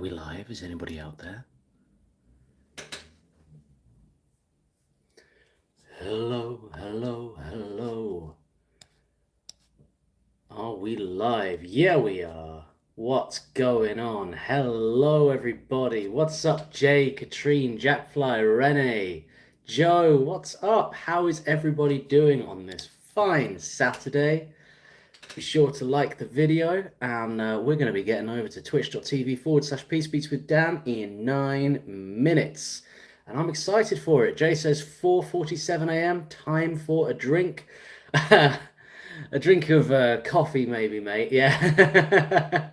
we live? Is anybody out there? Hello, hello, hello. Are we live? Yeah, we are. What's going on? Hello, everybody. What's up, Jay, Katrine, Jackfly, Renee, Joe? What's up? How is everybody doing on this fine Saturday? Be sure to like the video, and we're going to be getting over to twitch.tv/Peace with Dan in 9 minutes. And I'm excited for it. Jay says 4:47 a.m. Time for a drink. A drink of coffee, maybe, mate. Yeah.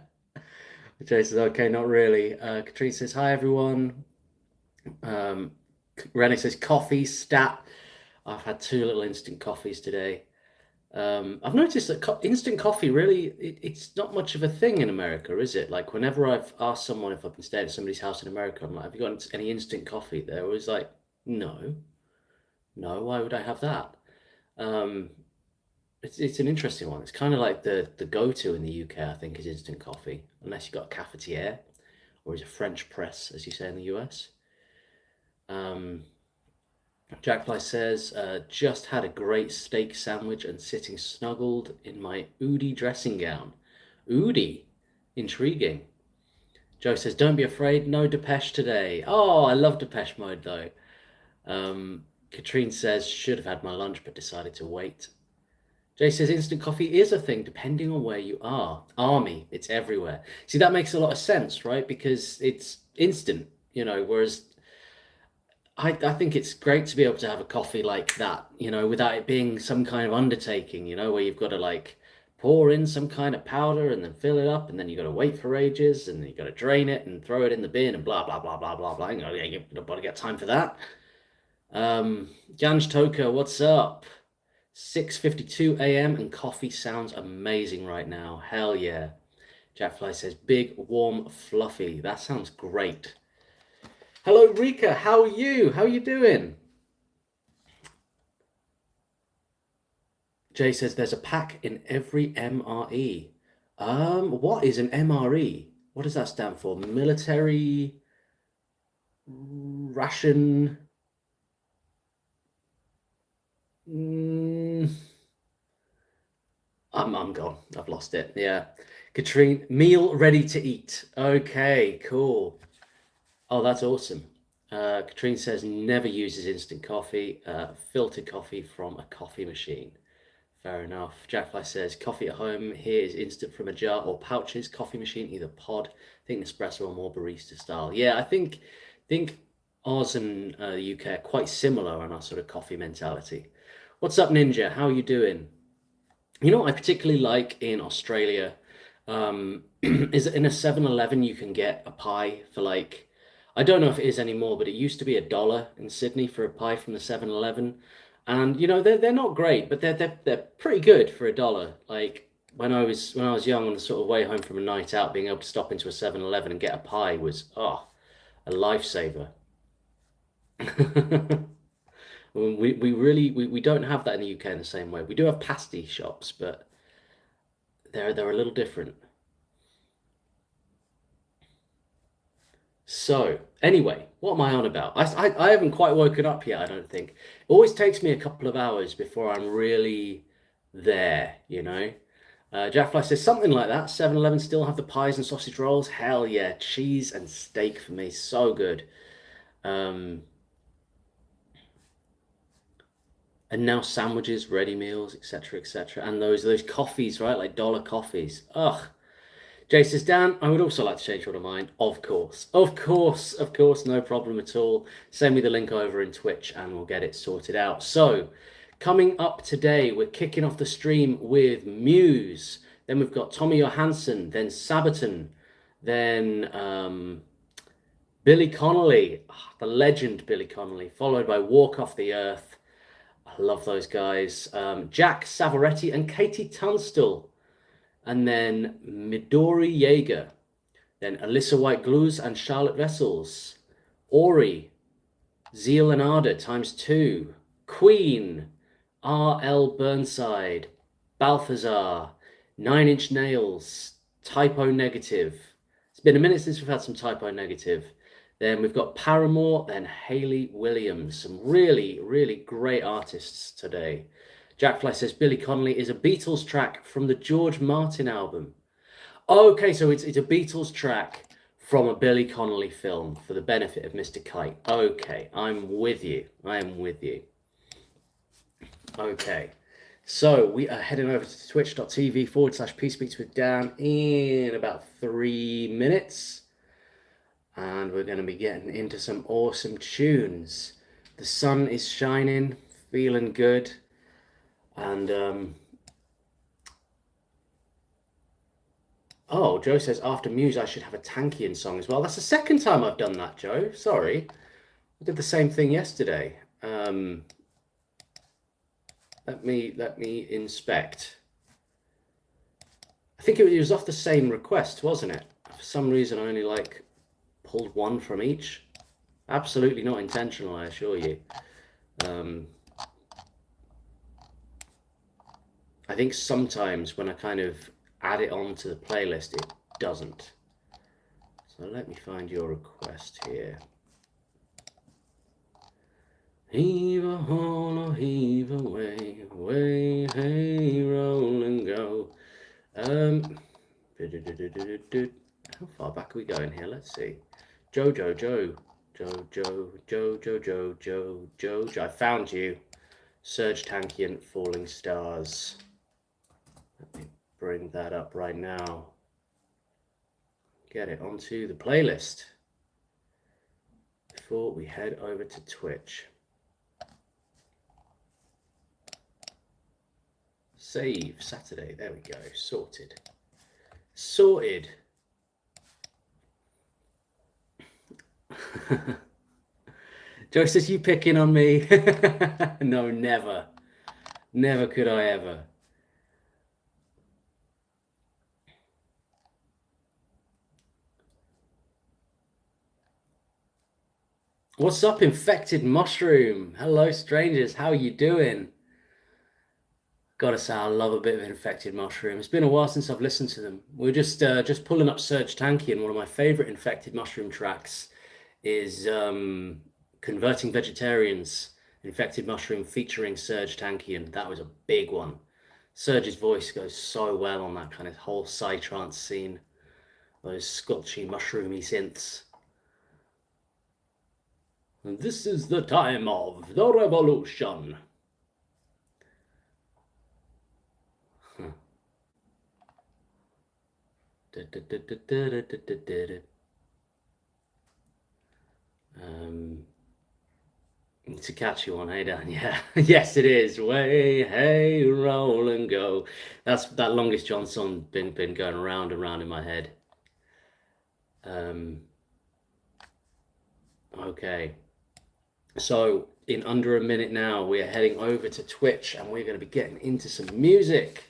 Jay says, okay, not really. Katrine says, hi, everyone. Renee says, coffee, stat. I've had 2 little instant coffees today. I've noticed that instant coffee really, it's not much of a thing in America, is it? Like, whenever I've asked someone if I've been staying at somebody's house in America, I'm like, have you got any instant coffee? They're always like, no, why would I have that? It's an interesting one. It's kind of like the go-to in the UK, I think, is instant coffee, unless you've got a cafetiere, or is a French press, as you say in the US. Jackfly says, just had a great steak sandwich and sitting snuggled in my Oodie dressing gown. Oodie? Intriguing. Joe says, don't be afraid, no Depeche today. Oh, I love Depeche Mode, though. Katrine says, should have had my lunch, but decided to wait. Jay says, instant coffee is a thing, depending on where you are. Army, it's everywhere. See, that makes a lot of sense, right? Because it's instant, whereas I think it's great to be able to have a coffee like that, without it being some kind of undertaking, where you've got to like pour in some kind of powder and then fill it up, and then you've got to wait for ages, and then you've got to drain it and throw it in the bin and blah, blah, blah, blah, blah, blah. You've got to get time for that. Ganj Toka, what's up? 6:52 a.m. and coffee sounds amazing right now. Hell yeah. Jackfly says, big, warm, fluffy. That sounds great. Hello, Rika. How are you? How are you doing? Jay says there's a pack in every MRE. What is an MRE? What does that stand for? Military ration. I'm gone. I've lost it. Yeah. Katrine, meal ready to eat. Okay, cool. Oh, that's awesome. Katrine says never uses instant coffee, filtered coffee from a coffee machine. Fair enough. Jackfly says coffee at home here is instant from a jar or pouches. Coffee machine, either pod. I think Nespresso or more barista style. Yeah, I think ours and the UK are quite similar on our sort of coffee mentality. What's up, Ninja? How are you doing? You know what I particularly like in Australia is that in a 7-Eleven you can get a pie for like, I don't know if it is anymore, but it used to be $1 in Sydney for a pie from the 7-Eleven. And they're not great, but they're pretty good for $1. Like when I was young, on the sort of way home from a night out, being able to stop into a 7-Eleven and get a pie was a lifesaver. We don't have that in the UK in the same way. We do have pasty shops, but they're a little different. So anyway, what am I on about? I haven't quite woken up yet, I don't think. It always takes me a couple of hours before I'm really there, Jackfly says something like that. 7-Eleven still have the pies and sausage rolls. Hell yeah, cheese and steak for me, so good. And now sandwiches, ready meals, etc., etc. And those coffees, right? Like dollar coffees. Ugh. Jay says, Dan, I would also like to change your mind. Of course, no problem at all. Send me the link over in Twitch and we'll get it sorted out. So, coming up today, we're kicking off the stream with Muse. Then we've got Tommy Johansson, then Sabaton, then Billy Connolly, the legend Billy Connolly, followed by Walk Off the Earth. I love those guys. Jack Savoretti and Katie Tunstall. And then Midori Yeager, then Alyssa White-Gluz and Charlotte Vessels, Ori, Zeal and Ardor ×2, Queen, R.L. Burnside, Balthazar, 9 Inch Nails, Typo Negative, It's been a minute since we've had some Typo Negative. Then we've got Paramore, then Hayley Williams. Some really, really great artists today. Jack Fly says Billy Connolly is a Beatles track from the George Martin album. Okay, so it's a Beatles track from a Billy Connolly film for the benefit of Mr. Kite. Okay, I'm with you. I am with you. Okay, so we are heading over to twitch.tv/PeaceBeatsWithDan in about 3 minutes. And we're going to be getting into some awesome tunes. The sun is shining, feeling good. And, oh, Joe says, after Muse, I should have a Tankian song as well. That's the second time I've done that, Joe. Sorry. I did the same thing yesterday. Let me inspect. I think it was off the same request, wasn't it? For some reason, I only pulled one from each. Absolutely not intentional, I assure you. I think sometimes when I kind of add it onto the playlist, it doesn't. So let me find your request here. Heave a haul or heave away, away, hey, roll and go. How far back are we going here? Let's see. Joe. I found you. Serge Tankian, Falling Stars. Let me bring that up right now. Get it onto the playlist before we head over to Twitch. Save Saturday. There we go. Sorted. Sorted. Joe says, you picking on me? No, never. Never could I ever. What's up, Infected Mushroom? Hello, strangers. How are you doing? Gotta say, I love a bit of Infected Mushroom. It's been a while since I've listened to them. We're just pulling up Serge Tankian. One of my favorite Infected Mushroom tracks is Converting Vegetarians, Infected Mushroom featuring Serge Tankian. That was a big one. Serge's voice goes so well on that kind of whole psytrance scene. Those sculpty, mushroomy synths. And this is the time of the revolution. It's a catchy one, hey Dan? Yeah, yes it is. Way, hey, roll and go. That's that Longest John song been going around and round in my head. Okay, so in under a minute now, we are heading over to Twitch and we're going to be getting into some music.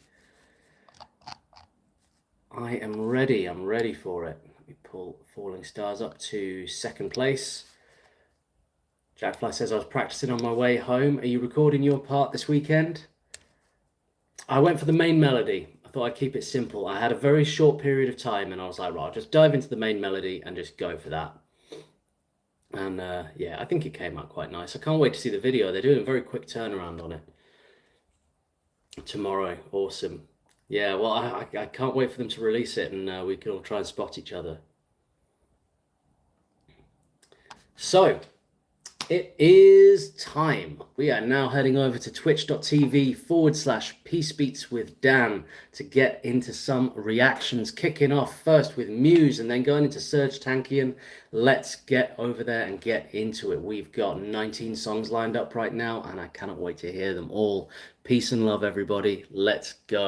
I am ready. I'm ready for it. Let me pull Falling Stars up to second place. Jackfly says, I was practicing on my way home. Are you recording your part this weekend? I went for the main melody. I thought I'd keep it simple. I had a very short period of time and I was like, right, I'll just dive into the main melody and just go for that. And yeah, I think it came out quite nice. I can't wait to see the video. They're doing a very quick turnaround on it tomorrow. Awesome. Yeah, well, I can't wait for them to release it and we can all try and spot each other. So, it is time. We are now heading over to twitch.tv/PeaceBeatsWithDan to get into some reactions, kicking off first with Muse and then going into Serge Tankian. Let's get over there and get into it. We've got 19 songs lined up right now and I cannot wait to hear them all. Peace and love, everybody. Let's go.